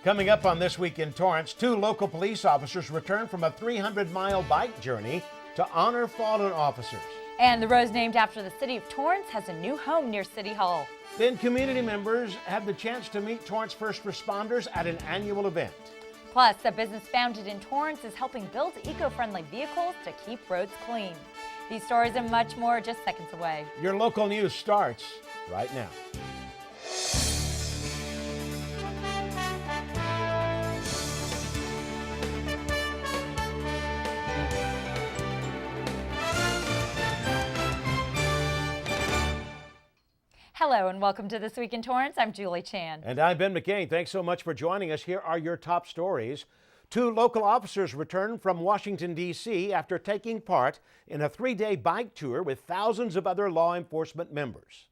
Coming up on This Week in Torrance, 2 local police officers return from a 300-mile bike journey to honor fallen officers. And the rose named after the city of Torrance has a new home near City Hall. Then community members have the chance to meet Torrance first responders at an annual event. Plus, a business founded in Torrance is helping build eco-friendly vehicles to keep roads clean. These stories and much more just seconds away. Your local news starts right now. Hello and welcome to This Week in Torrance. I'm Julie Chan. And I'm Ben McCain. Thanks so much for joining us. Here are your top stories. 2 local officers returned from Washington, D.C. after taking part in a 3-day bike tour with thousands of other law enforcement members.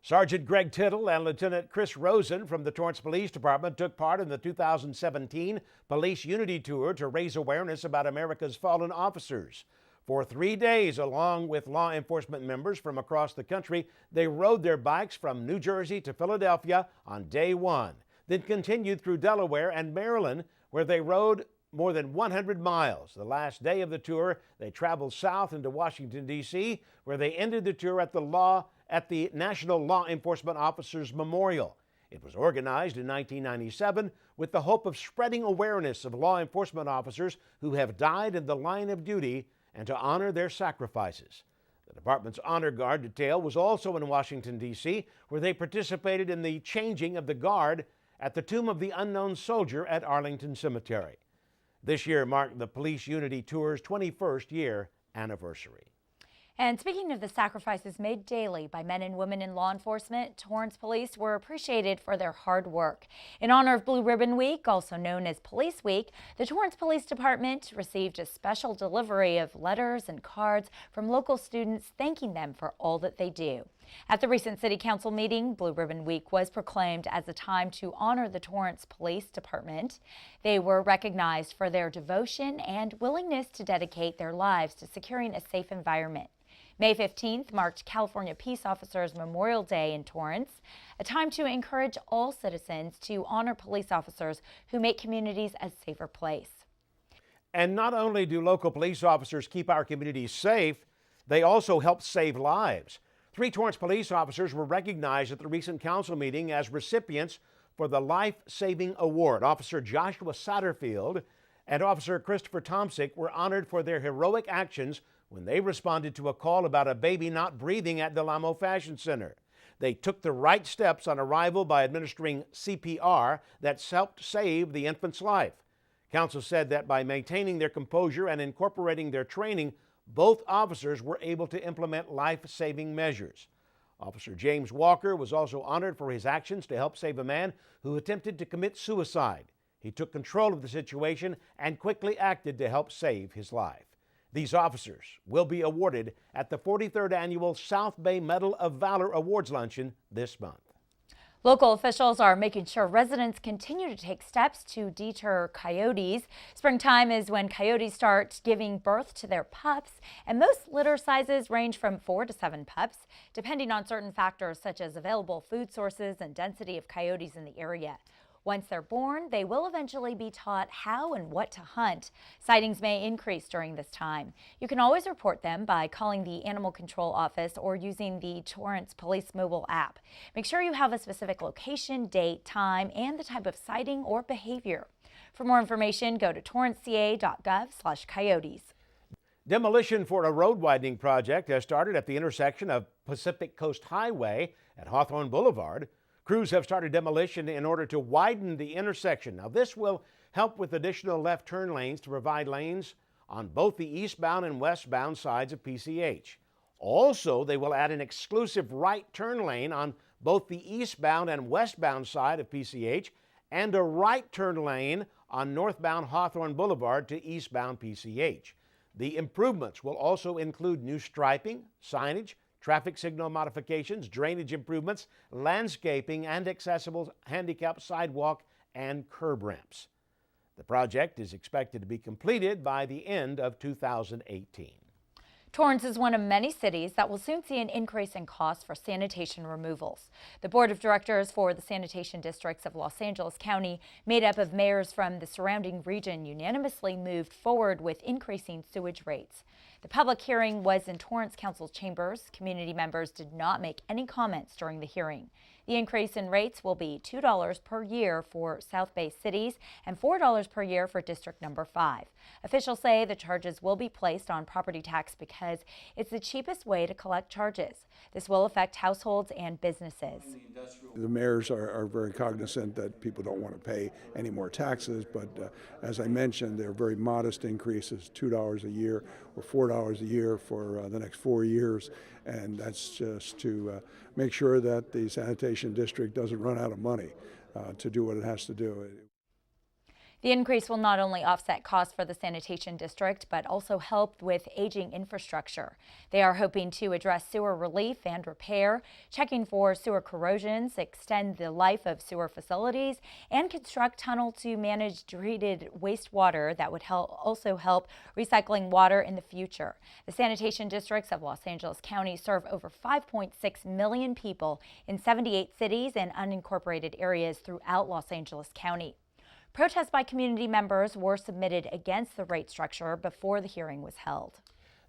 Sergeant Greg Tittle and Lieutenant Chris Rosen from the Torrance Police Department took part in the 2017 Police Unity Tour to raise awareness about America's fallen officers. For 3 days, along with law enforcement members from across the country, they rode their bikes from New Jersey to Philadelphia on day 1, then continued through Delaware and Maryland, where they rode more than 100 miles. The last day of the tour, they traveled south into Washington, D.C., where they ended the tour at the National Law Enforcement Officers Memorial. It was organized in 1997 with the hope of spreading awareness of law enforcement officers who have died in the line of duty and to honor their sacrifices. The department's honor guard detail was also in Washington, D.C., where they participated in the changing of the guard at the Tomb of the Unknown Soldier at Arlington Cemetery. This year marked the Police Unity Tour's 21st year anniversary. And speaking of the sacrifices made daily by men and women in law enforcement, Torrance police were appreciated for their hard work. In honor of Blue Ribbon Week, also known as Police Week, the Torrance Police Department received a special delivery of letters and cards from local students thanking them for all that they do. At the recent City Council meeting, Blue Ribbon Week was proclaimed as a time to honor the Torrance Police Department. They were recognized for their devotion and willingness to dedicate their lives to securing a safe environment. May 15th marked California Peace Officers Memorial Day in Torrance, a time to encourage all citizens to honor police officers who make communities a safer place. And not only do local police officers keep our communities safe, they also help save lives. 3 Torrance police officers were recognized at the recent council meeting as recipients for the Life Saving Award. Officer Joshua Satterfield and Officer Christopher Tomsick were honored for their heroic actions when they responded to a call about a baby not breathing at Del Amo Fashion Center. They took the right steps on arrival by administering CPR that helped save the infant's life. Council said that by maintaining their composure and incorporating their training, both officers were able to implement life-saving measures. Officer James Walker was also honored for his actions to help save a man who attempted to commit suicide. He took control of the situation and quickly acted to help save his life. These officers will be awarded at the 43rd Annual South Bay Medal of Valor Awards Luncheon this month. Local officials are making sure residents continue to take steps to deter coyotes. Springtime is when coyotes start giving birth to their pups, and most litter sizes range from 4 to 7 pups, depending on certain factors such as available food sources and density of coyotes in the area. Once they're born, they will eventually be taught how and what to hunt. Sightings may increase during this time. You can always report them by calling the Animal Control Office or using the Torrance Police mobile app. Make sure you have a specific location, date, time, and the type of sighting or behavior. For more information, go to torranceca.gov/coyotes. Demolition for a road widening project has started at the intersection of Pacific Coast Highway at Hawthorne Boulevard. Crews have started demolition in order to widen the intersection. Now, this will help with additional left turn lanes to provide lanes on both the eastbound and westbound sides of PCH. Also, they will add an exclusive right turn lane on both the eastbound and westbound side of PCH and a right turn lane on northbound Hawthorne Boulevard to eastbound PCH. The improvements will also include new striping, signage, traffic signal modifications, drainage improvements, landscaping, and accessible handicap sidewalk and curb ramps. The project is expected to be completed by the end of 2018. Torrance is one of many cities that will soon see an increase in costs for sanitation removals. The board of directors for the sanitation districts of Los Angeles County, made up of mayors from the surrounding region, unanimously moved forward with increasing sewage rates. The public hearing was in Torrance Council's chambers. Community members did not make any comments during the hearing. The increase in rates will be $2 per year for South Bay cities and $4 per year for District Number 5. Officials say the charges will be placed on property tax because it's the cheapest way to collect charges. This will affect households and businesses. The mayors are very cognizant that people don't want to pay any more taxes, but as I mentioned, they're very modest increases, $2 a year or $4 a year for the next 4 years, and that's just to make sure that the sanitation district doesn't run out of money to do what it has to do. The increase will not only offset costs for the sanitation district, but also help with aging infrastructure. They are hoping to address sewer relief and repair, checking for sewer corrosions, extend the life of sewer facilities, and construct tunnel to manage treated wastewater that would also help recycling water in the future. The sanitation districts of Los Angeles County serve over 5.6 million people in 78 cities and unincorporated areas throughout Los Angeles County. Protests by community members were submitted against the rate structure before the hearing was held.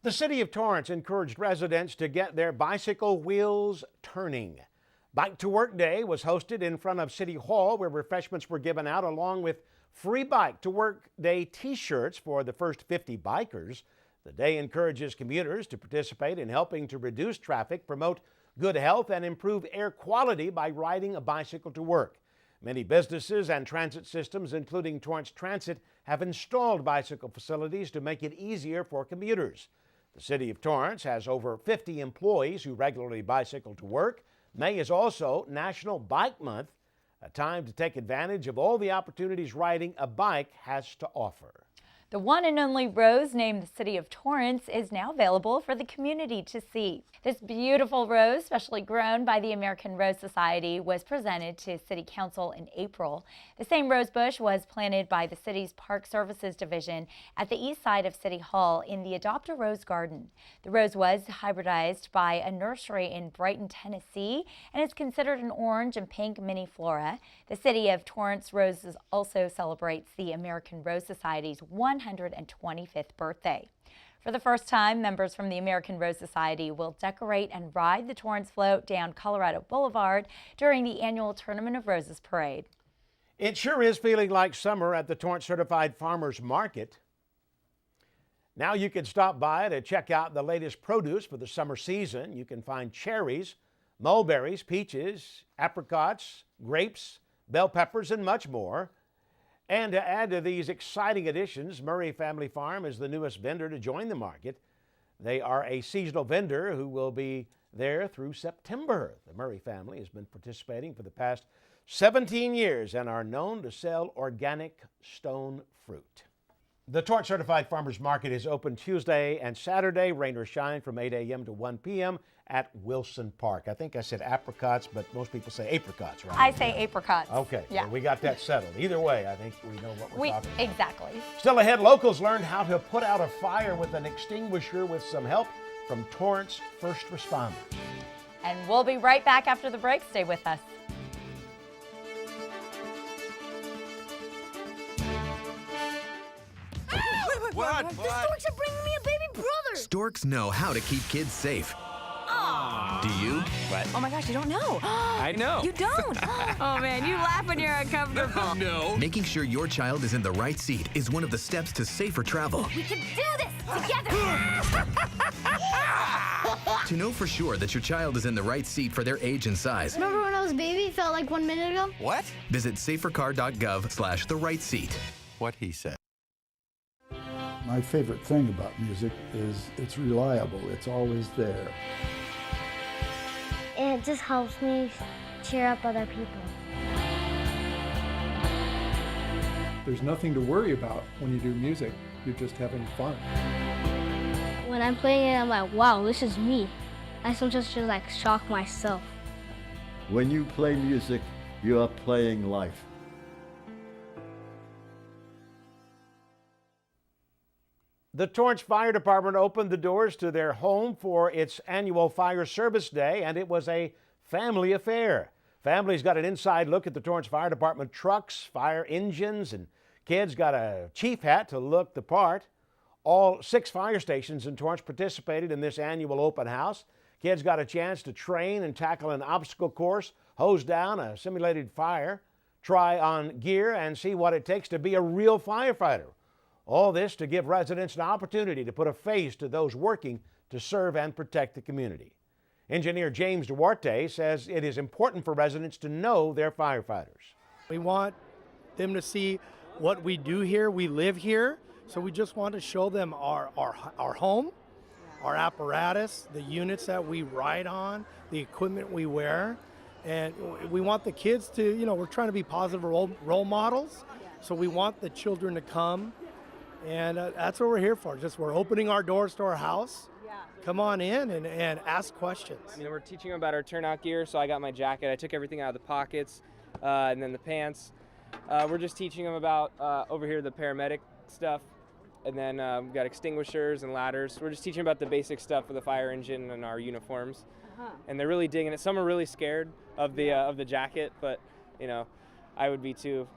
The city of Torrance encouraged residents to get their bicycle wheels turning. Bike to Work Day was hosted in front of City Hall, where refreshments were given out along with free Bike to Work Day t-shirts for the first 50 bikers. The day encourages commuters to participate in helping to reduce traffic, promote good health, and improve air quality by riding a bicycle to work. Many businesses and transit systems, including Torrance Transit, have installed bicycle facilities to make it easier for commuters. The city of Torrance has over 50 employees who regularly bicycle to work. May is also National Bike Month, a time to take advantage of all the opportunities riding a bike has to offer. The one and only rose named the City of Torrance is now available for the community to see. This beautiful rose, specially grown by the American Rose Society, was presented to City Council in April. The same rose bush was planted by the city's Park Services Division at the east side of City Hall in the Adopt a Rose Garden. The rose was hybridized by a nursery in Brighton, Tennessee, and is considered an orange and pink mini flora. The City of Torrance Roses also celebrates the American Rose Society's 125th birthday. For the first time, members from the American Rose Society will decorate and ride the Torrance float down Colorado Boulevard during the annual Tournament of Roses parade. It sure is feeling like summer at the Torrance Certified Farmers Market. Now you can stop by to check out the latest produce for the summer season. You can find cherries, mulberries, peaches, apricots, grapes, bell peppers, and much more. And to add to these exciting additions, Murray Family Farm is the newest vendor to join the market. They are a seasonal vendor who will be there through September. The Murray family has been participating for the past 17 years and are known to sell organic stone fruit. The Torrance Certified Farmers Market is open Tuesday and Saturday, rain or shine, from 8 a.m. to 1 p.m. at Wilson Park. I think I said apricots, but most people say apricots, right? I say apricots. Okay, yeah. Well, we got that settled. Either way, I think we know what we're talking about. Exactly. Still ahead, locals learned how to put out a fire with an extinguisher with some help from Torrance first responders. And we'll be right back after the break. Stay with us. What? The storks are bringing me a baby brother! Storks know how to keep kids safe. Aww. Do you? What? Oh my gosh, you don't know. I know. You don't? Oh man, you laugh when you're uncomfortable. No. Making sure your child is in the right seat is one of the steps to safer travel. We can do this together! To know for sure that your child is in the right seat for their age and size, Remember when I was a baby? It felt like 1 minute ago? What? visit safercar.gov/the-right seat. What he said. My favorite thing about music is it's reliable. It's always there. It just helps me cheer up other people. There's nothing to worry about when you do music. You're just having fun. When I'm playing it, I'm like, wow, this is me. I sometimes just like shock myself. When you play music, you are playing life. The Torrance Fire Department opened the doors to their home for its annual Fire Service Day, and it was a family affair. Families got an inside look at the Torrance Fire Department trucks, fire engines, and kids got a chief hat to look the part. All 6 fire stations in Torrance participated in this annual open house. Kids got a chance to train and tackle an obstacle course, hose down a simulated fire, try on gear, and see what it takes to be a real firefighter. All this to give residents an opportunity to put a face to those working to serve and protect the community. Engineer James Duarte says it is important for residents to know their firefighters. We want them to see what we do here. We live here, so we just want to show them our home, our apparatus, the units that we ride on, the equipment we wear. And we want the kids to, we're trying to be positive role models, so we want the children to come. And that's what we're here for. We're opening our doors to our house. Come on in and ask questions. We're teaching them about our turnout gear, so I got my jacket. I took everything out of the pockets, and then the pants. We're just teaching them about, over here, the paramedic stuff. And then we've got extinguishers and ladders. We're just teaching about the basic stuff of the fire engine and our uniforms. And they're really digging it. Some are really scared of the jacket, but, I would be too.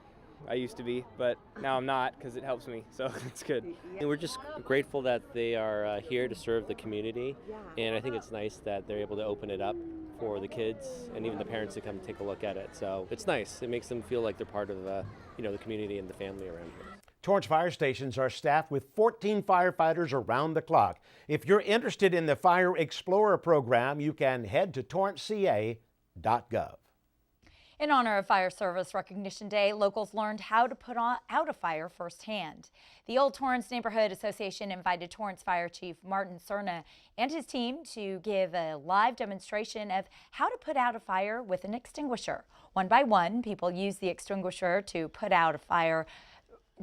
I used to be, but now I'm not because it helps me, so it's good. And we're just grateful that they are here to serve the community, and I think it's nice that they're able to open it up for the kids and even the parents to come take a look at it. So it's nice. It makes them feel like they're part of the community and the family around here. Torrance fire stations are staffed with 14 firefighters around the clock. If you're interested in the Fire Explorer program, you can head to torranceca.gov. In honor of Fire Service Recognition Day, locals learned how to put out a fire firsthand. The Old Torrance Neighborhood Association invited Torrance Fire Chief Martin Cerna and his team to give a live demonstration of how to put out a fire with an extinguisher. One by one, people use the extinguisher to put out a fire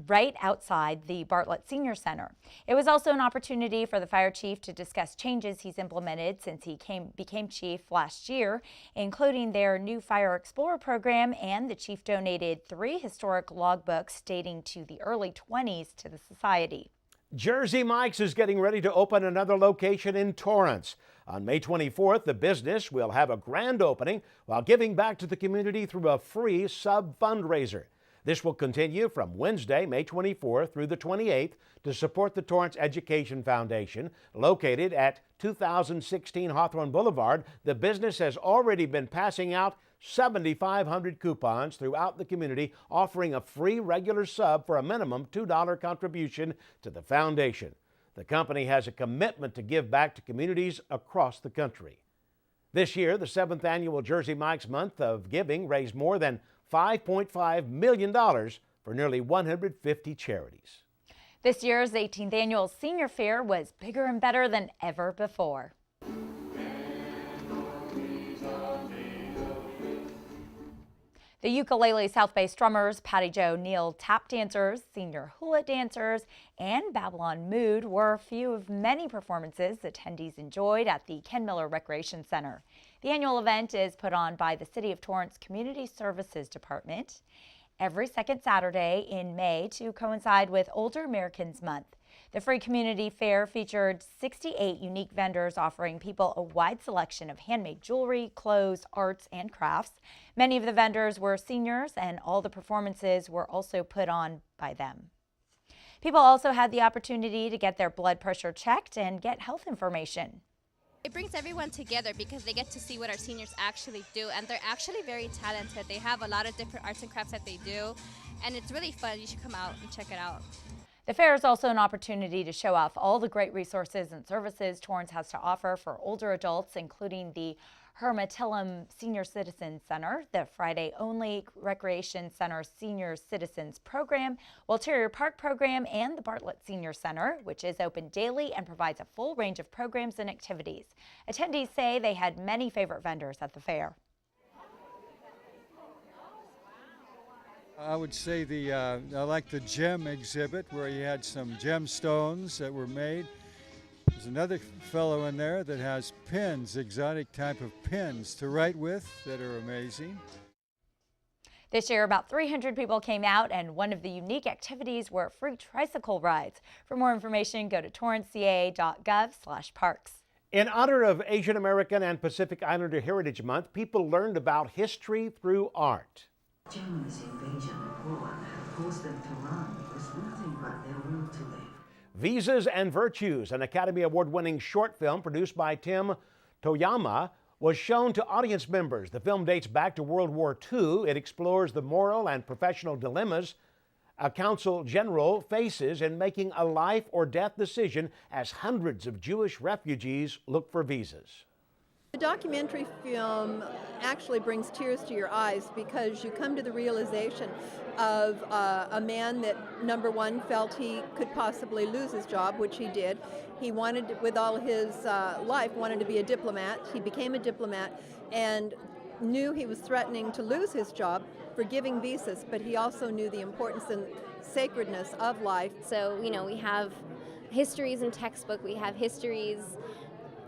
right outside the Bartlett Senior Center. It was also an opportunity for the fire chief to discuss changes he's implemented since he became chief last year, including their new Fire Explorer program, and the chief donated 3 historic logbooks dating to the early 20s to the society. Jersey Mike's is getting ready to open another location in Torrance. On May 24th, the business will have a grand opening while giving back to the community through a free sub-fundraiser. This will continue from Wednesday, May 24th through the 28th to support the Torrance Education Foundation. Located at 2016 Hawthorne Boulevard, the business has already been passing out 7,500 coupons throughout the community, offering a free regular sub for a minimum $2 contribution to the foundation. The company has a commitment to give back to communities across the country. This year, the 7th annual Jersey Mike's Month of Giving raised more than $5.5 million for nearly 150 charities. This year's 18th annual Senior Fair was bigger and better than ever before. The Ukulele South Bay Strummers, Patty Joe Neal Tap Dancers, Senior Hula Dancers, and Babylon Mood were a few of many performances attendees enjoyed at the Ken Miller Recreation Center. The annual event is put on by the City of Torrance Community Services Department every second Saturday in May to coincide with Older Americans Month. The free community fair featured 68 unique vendors offering people a wide selection of handmade jewelry, clothes, arts, and crafts. Many of the vendors were seniors, and all the performances were also put on by them. People also had the opportunity to get their blood pressure checked and get health information. It brings everyone together because they get to see what our seniors actually do, and they're actually very talented. They have a lot of different arts and crafts that they do, and it's really fun. You should come out and check it out. The fair is also an opportunity to show off all the great resources and services Torrance has to offer for older adults, including the Hermatillum Senior Citizen Center, the Friday-only Recreation Center Senior Citizens Program, Walterior Park Program, and the Bartlett Senior Center, which is open daily and provides a full range of programs and activities. Attendees say they had many favorite vendors at the fair. I would say I like the gem exhibit where you had some gemstones that were made. There's another fellow in there that has pins, exotic type of pins to write with that are amazing. This year, about 300 people came out, and one of the unique activities were free tricycle rides. For more information, go to torrancecaa.gov/parks. In honor of Asian American and Pacific Islander Heritage Month, people learned about history through art. Germany's invasion of Poland had forced them to run with nothing but their will to live. Visas and Virtues, an Academy Award-winning short film produced by Tim Toyama, was shown to audience members. The film dates back to World War II. It explores the moral and professional dilemmas a consul general faces in making a life or death decision as hundreds of Jewish refugees look for visas. The documentary film actually brings tears to your eyes because you come to the realization of a man that, number one, felt he could possibly lose his job, which he did. He wanted, with all his life, wanted to be a diplomat. He became a diplomat and knew he was threatening to lose his job for giving visas, but he also knew the importance and sacredness of life. So, we have histories in textbook, we have histories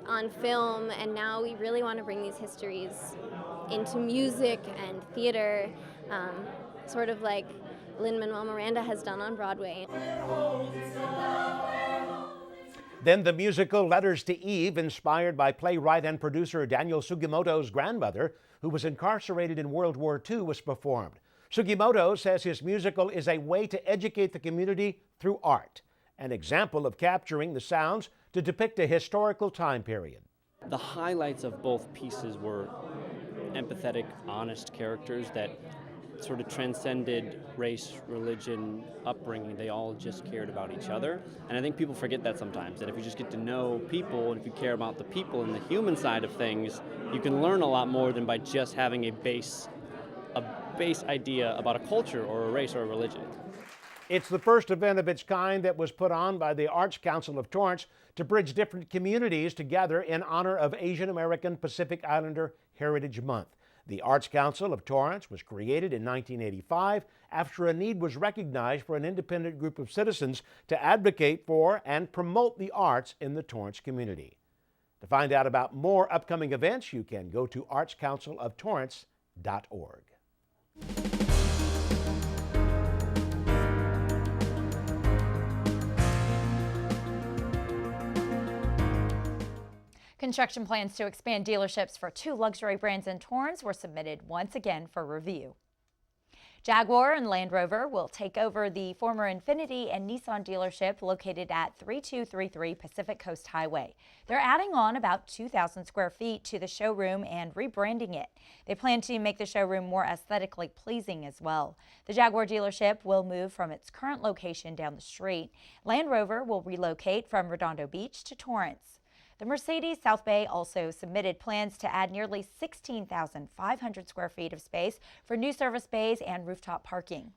on film, and now we really want to bring these histories into music and theater, sort of like Lin-Manuel Miranda has done on Broadway. Then the musical Letters to Eve, inspired by playwright and producer Daniel Sugimoto's grandmother, who was incarcerated in World War II, was performed. Sugimoto says his musical is a way to educate the community through art, an example of capturing the sounds to depict a historical time period. The highlights of both pieces were empathetic, honest characters that sort of transcended race, religion, upbringing. They all just cared about each other. And I think people forget that sometimes, that if you just get to know people and if you care about the people and the human side of things, you can learn a lot more than by just having a base idea about a culture or a race or a religion. It's the first event of its kind that was put on by the Arts Council of Torrance to bridge different communities together in honor of Asian American Pacific Islander Heritage Month. The Arts Council of Torrance was created in 1985 after a need was recognized for an independent group of citizens to advocate for and promote the arts in the Torrance community. To find out about more upcoming events, you can go to artscounciloftorrance.org. Construction plans to expand dealerships for 2 luxury brands in Torrance were submitted once again for review. Jaguar and Land Rover will take over the former Infiniti and Nissan dealership located at 3233 Pacific Coast Highway. They're adding on about 2,000 square feet to the showroom and rebranding it. They plan to make the showroom more aesthetically pleasing as well. The Jaguar dealership will move from its current location down the street. Land Rover will relocate from Redondo Beach to Torrance. The Mercedes South Bay also submitted plans to add nearly 16,500 square feet of space for new service bays and rooftop parking.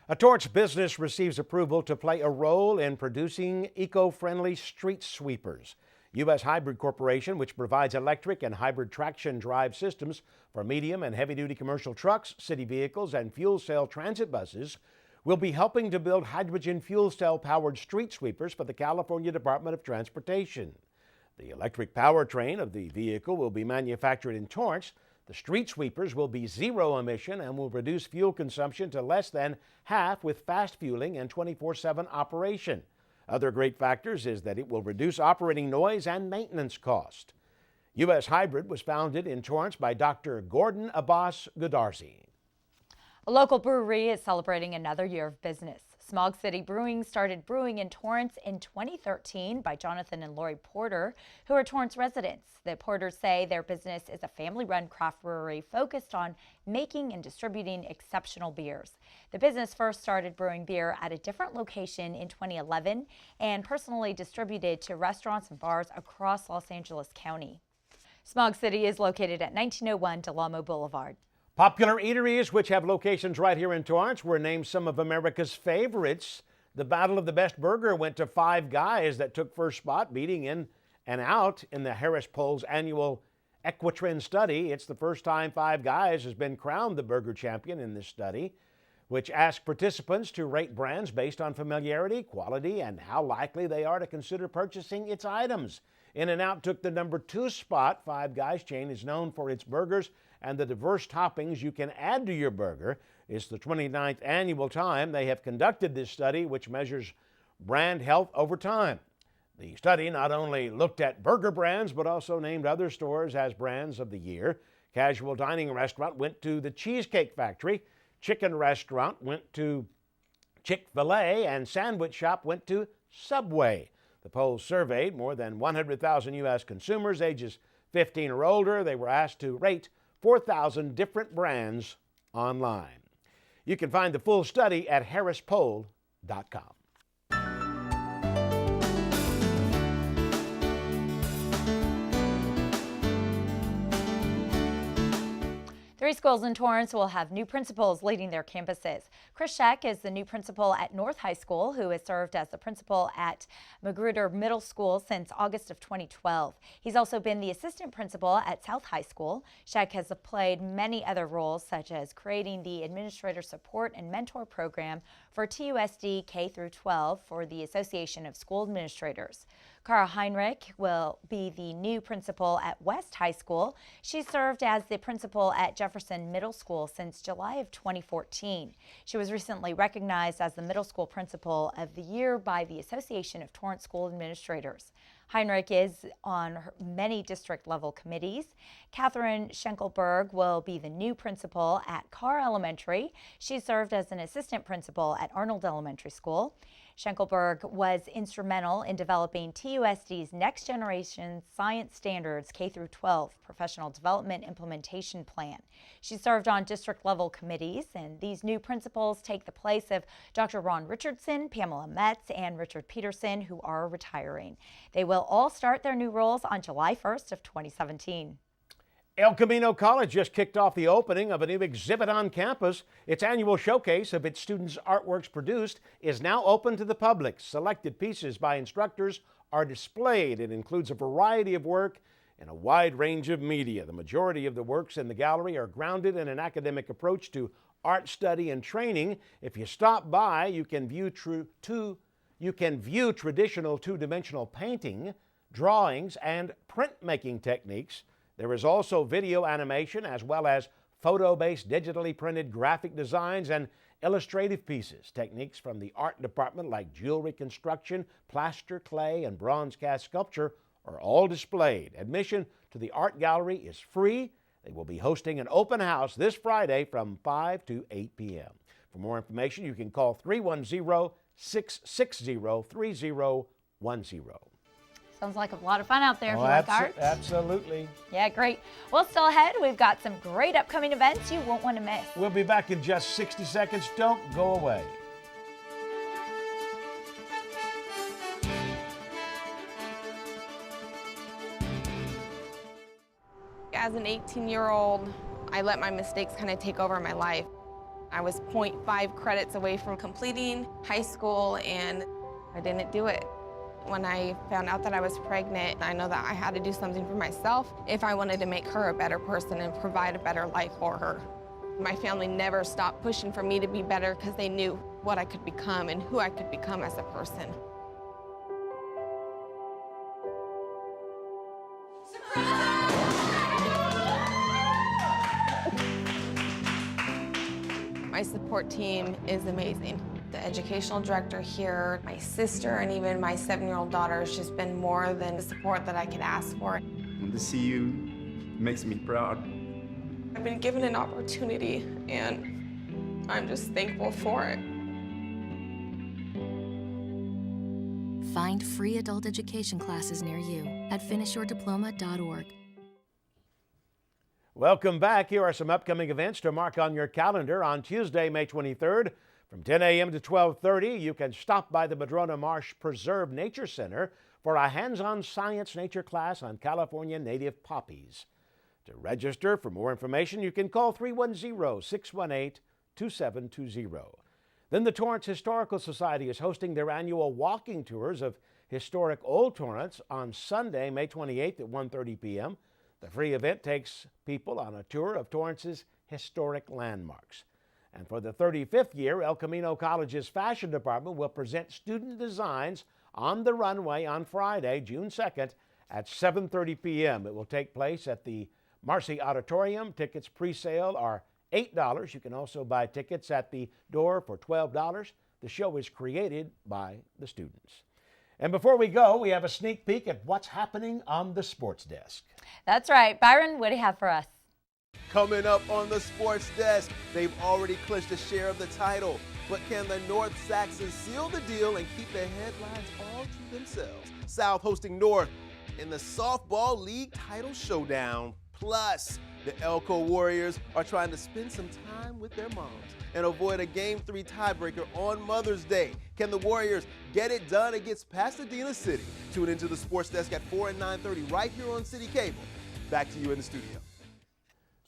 A Torrance business receives approval to play a role in producing eco-friendly street sweepers. U.S. Hybrid Corporation, which provides electric and hybrid traction drive systems for medium and heavy-duty commercial trucks, city vehicles, and fuel cell transit buses, will be helping to build hydrogen fuel cell-powered street sweepers for the California Department of Transportation. The electric powertrain of the vehicle will be manufactured in Torrance. The street sweepers will be zero emission and will reduce fuel consumption to less than half with fast fueling and 24/7 operation. Other great factors is that it will reduce operating noise and maintenance cost. U.S. Hybrid was founded in Torrance by Dr. Gordon Abbas Goodarzi. A local brewery is celebrating another year of business. Smog City Brewing started brewing in Torrance in 2013 by Jonathan and Lori Porter, who are Torrance residents. The Porters say their business is a family-run craft brewery focused on making and distributing exceptional beers. The business first started brewing beer at a different location in 2011 and personally distributed to restaurants and bars across Los Angeles County. Smog City is located at 1901 Del Amo Boulevard. Popular eateries, which have locations right here in Torrance, were named some of America's favorites. The battle of the best burger went to Five Guys that took first spot, beating in and out in the Harris Poll's annual Equitrend study. It's the first time Five Guys has been crowned the burger champion in this study, which asked participants to rate brands based on familiarity, quality, and how likely they are to consider purchasing its items. In-N-Out took the #2 spot. Five Guys chain is known for its burgers and the diverse toppings you can add to your burger. It's the 29th annual time they have conducted this study, which measures brand health over time. The study not only looked at burger brands, but also named other stores as brands of the year. Casual dining restaurant went to the Cheesecake Factory. Chicken restaurant went to Chick-fil-A, and sandwich shop went to Subway. The poll surveyed more than 100,000 U.S. consumers ages 15 or older. They were asked to rate 4,000 different brands online. You can find the full study at harrispoll.com. Three schools in Torrance will have new principals leading their campuses. Chris Scheck is the new principal at North High School, who has served as the principal at Magruder Middle School since August of 2012. He's also been the assistant principal at South High School. Scheck has played many other roles, such as creating the Administrator Support and Mentor Program for TUSD K-12 for the Association of School Administrators. Cara Heinrich will be the new principal at West High School. She served as the principal at Jefferson Middle School since July of 2014. She was recently recognized as the Middle School Principal of the Year by the Association of Torrance School Administrators. Heinrich is on many district-level committees. Catherine Schenkelberg will be the new principal at Carr Elementary. She served as an assistant principal at Arnold Elementary School. Schenkelberg was instrumental in developing TUSD's Next Generation Science Standards K-12 Professional Development Implementation Plan. She served on district-level committees, and these new principals take the place of Dr. Ron Richardson, Pamela Metz, and Richard Peterson, who are retiring. They will all start their new roles on July 1st of 2017. El Camino College just kicked off the opening of a new exhibit on campus. Its annual showcase of its students' artworks produced is now open to the public. Selected pieces by instructors are displayed. It includes a variety of work in a wide range of media. The majority of the works in the gallery are grounded in an academic approach to art study and training. If you stop by, you can view traditional two-dimensional painting, drawings, and printmaking techniques. There is also video animation as well as photo-based digitally printed graphic designs and illustrative pieces. Techniques from the art department like jewelry construction, plaster, clay, and bronze cast sculpture are all displayed. Admission to the art gallery is free. They will be hosting an open house this Friday from 5 to 8 p.m. For more information, you can call 310-660-3010. Sounds like a lot of fun out there if you like art. Absolutely. Yeah, great. Well, still ahead, we've got some great upcoming events you won't want to miss. We'll be back in just 60 seconds. Don't go away. As an 18-year-old, I let my mistakes kind of take over my life. I was 0.5 credits away from completing high school, and I didn't do it. When I found out that I was pregnant, I know that I had to do something for myself if I wanted to make her a better person and provide a better life for her. My family never stopped pushing for me to be better because they knew what I could become and who I could become as a person. My support team is amazing. The educational director here, my sister, and even my 7-year-old daughter has just been more than the support that I could ask for. To see you makes me proud. I've been given an opportunity, and I'm just thankful for it. Find free adult education classes near you at finishyourdiploma.org. Welcome back. Here are some upcoming events to mark on your calendar. On Tuesday, May 23rd, from 10 a.m. to 12:30, you can stop by the Madrona Marsh Preserve Nature Center for a hands-on science nature class on California native poppies. To register for more information, you can call 310-618-2720. Then the Torrance Historical Society is hosting their annual walking tours of historic Old Torrance on Sunday, May 28th at 1:30 p.m. The free event takes people on a tour of Torrance's historic landmarks. And for the 35th year, El Camino College's fashion department will present student designs on the runway on Friday, June 2nd at 7:30 p.m. It will take place at the Marcy Auditorium. Tickets pre-sale are $8. You can also buy tickets at the door for $12. The show is created by the students. And before we go, we have a sneak peek at what's happening on the sports desk. That's right. Byron, what do you have for us? Coming up on the sports desk, they've already clinched a share of the title. But can the North Saxons seal the deal and keep the headlines all to themselves? South hosting North in the softball league title showdown. Plus, the Elko Warriors are trying to spend some time with their moms and avoid a Game 3 tiebreaker on Mother's Day. Can the Warriors get it done against Pasadena City? Tune into the sports desk at 4 and 9:30 right here on CitiCABLE. Back to you in the studio.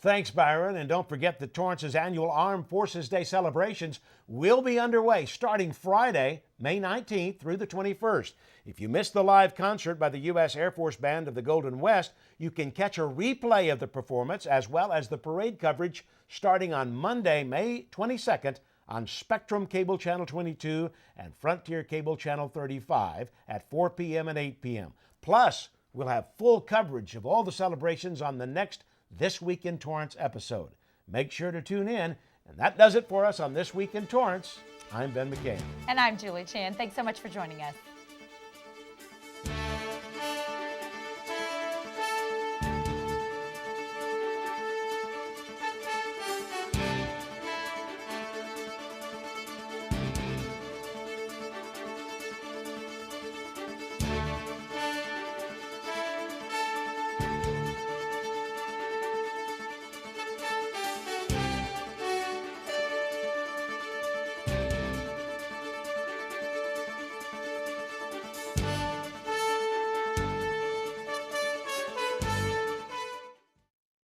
Thanks, Byron. And don't forget that Torrance's annual Armed Forces Day celebrations will be underway starting Friday, May 19th through the 21st. If you missed the live concert by the U.S. Air Force Band of the Golden West, you can catch a replay of the performance as well as the parade coverage starting on Monday, May 22nd on Spectrum Cable Channel 22 and Frontier Cable Channel 35 at 4 p.m. and 8 p.m. Plus, we'll have full coverage of all the celebrations on the next This Week in Torrance episode. Make sure to tune in. And that does it for us on This Week in Torrance. I'm Ben McCain. And I'm Julie Chan. Thanks so much for joining us.